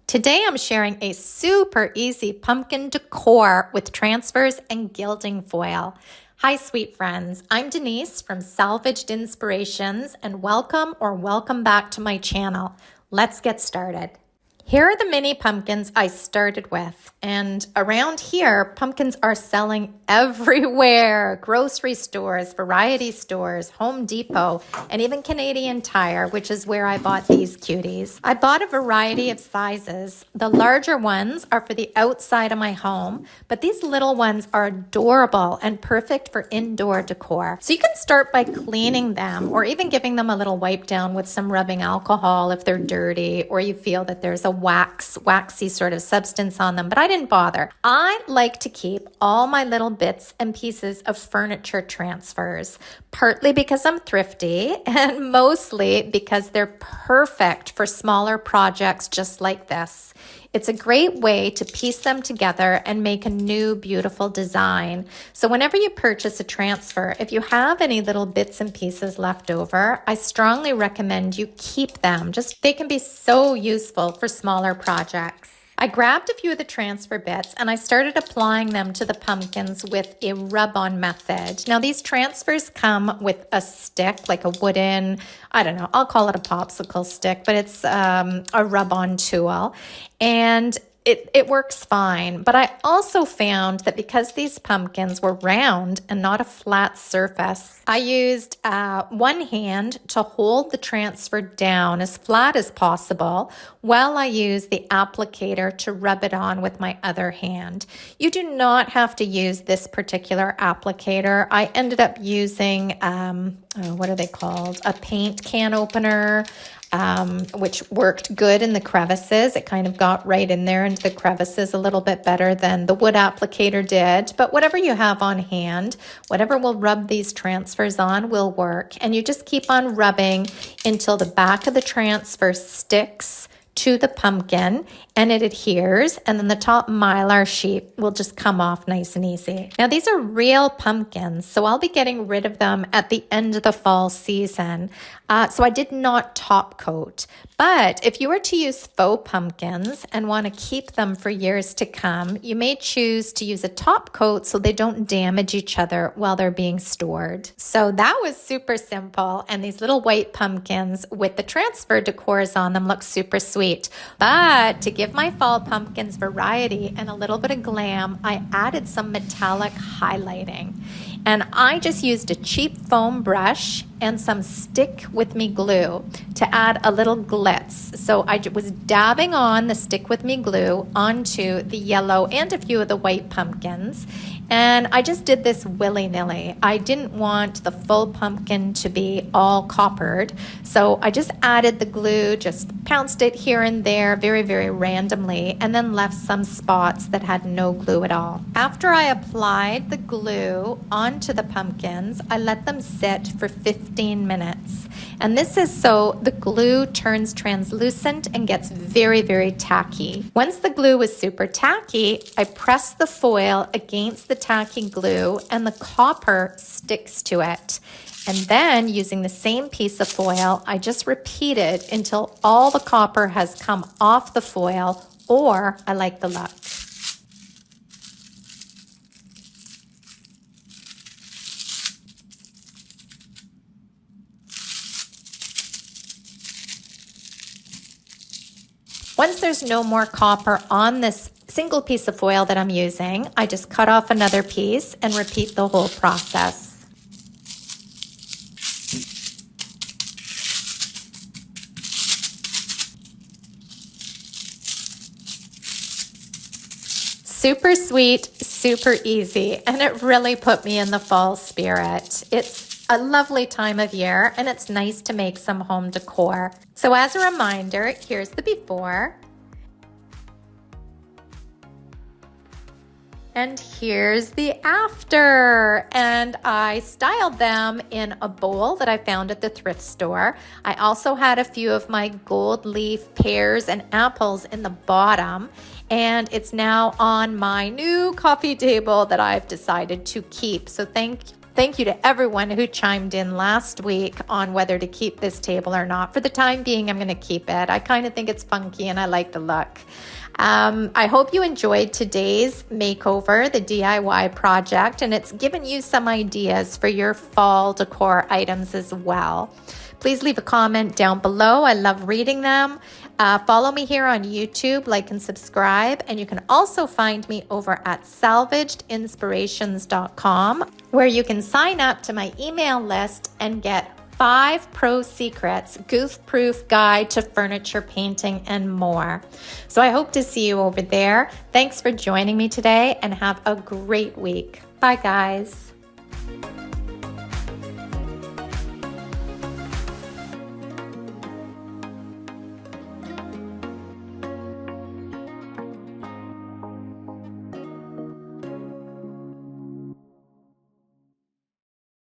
Today I'm sharing a super easy pumpkin decor with transfers and gilding foil. Hi sweet friends, I'm Denise from Salvaged Inspirations and welcome back to my channel. Let's get started. Here are the mini pumpkins I started with, and around here, pumpkins are selling everywhere. Grocery stores, variety stores, Home Depot, and even Canadian Tire, which is where I bought these cuties. I bought a variety of sizes. The larger ones are for the outside of my home, but these little ones are adorable and perfect for indoor decor. So you can start by cleaning them or even giving them a little wipe down with some rubbing alcohol if they're dirty or you feel that there's a waxy sort of substance on them, but I didn't bother. I like to keep all my little bits and pieces of furniture transfers, partly because I'm thrifty and mostly because they're perfect for smaller projects just like this. It's a great way to piece them together and make a new beautiful design. So whenever you purchase a transfer, if you have any little bits and pieces left over, I strongly recommend you keep them. They can be so useful for smaller projects. I grabbed a few of the transfer bits and I started applying them to the pumpkins with a rub-on method. Now these transfers come with a stick, like a wooden, I don't know, I'll call it a popsicle stick, but it's a rub-on tool. And it works fine, but I also found that because these pumpkins were round and not a flat surface, I used one hand to hold the transfer down as flat as possible while I used the applicator to rub it on with my other hand. You do not have to use this particular applicator. I ended up using, what are they called? A paint can opener. Which worked good in the crevices. It kind of got right in there into the crevices a little bit better than the wood applicator did. But whatever you have on hand, whatever will rub these transfers on will work. And you just keep on rubbing until the back of the transfer sticks to the pumpkin and it adheres, and then the top mylar sheet will just come off nice and easy. Now these are real pumpkins, so I'll be getting rid of them at the end of the fall season. So I did not top coat, but if you were to use faux pumpkins and want to keep them for years to come, you may choose to use a top coat so they don't damage each other while they're being stored. So that was super simple, and these little white pumpkins with the transfer decors on them look super sweet. But to give my fall pumpkins variety and a little bit of glam, I added some metallic highlighting. And I just used a cheap foam brush and some stick with me glue to add a little glitz. So I was dabbing on the stick with me glue onto the yellow and a few of the white pumpkins. And I just did this willy-nilly. I didn't want the full pumpkin to be all coppered. So I just added the glue, just pounced it here and there very, very randomly, and then left some spots that had no glue at all. After I applied the glue onto the pumpkins, I let them sit for 15 minutes. And this is so the glue turns translucent and gets very, very tacky. Once the glue is super tacky, I press the foil against the tacky glue and the copper sticks to it. And then using the same piece of foil, I just repeat it until all the copper has come off the foil, or I like the look. Once there's no more copper on this single piece of foil that I'm using, I just cut off another piece and repeat the whole process. Super sweet, super easy, and it really put me in the fall spirit. It's a lovely time of year, and it's nice to make some home decor. So as a reminder, here's the before. And here's the after. And I styled them in a bowl that I found at the thrift store. I also had a few of my gold leaf pears and apples in the bottom. And it's now on my new coffee table that I've decided to keep. So thank thank you to everyone who chimed in last week on whether to keep this table or not. For the time being, I'm going to keep it. I kind of think it's funky and I like the look. I hope you enjoyed today's makeover, the DIY project, and it's given you some ideas for your fall decor items as well. Please leave a comment down below. I love reading them. Follow me here on YouTube, like and subscribe. And you can also find me over at salvagedinspirations.com, where you can sign up to my email list and get 5 pro secrets, goof-proof guide to furniture painting and more. So I hope to see you over there. Thanks for joining me today and have a great week. Bye guys.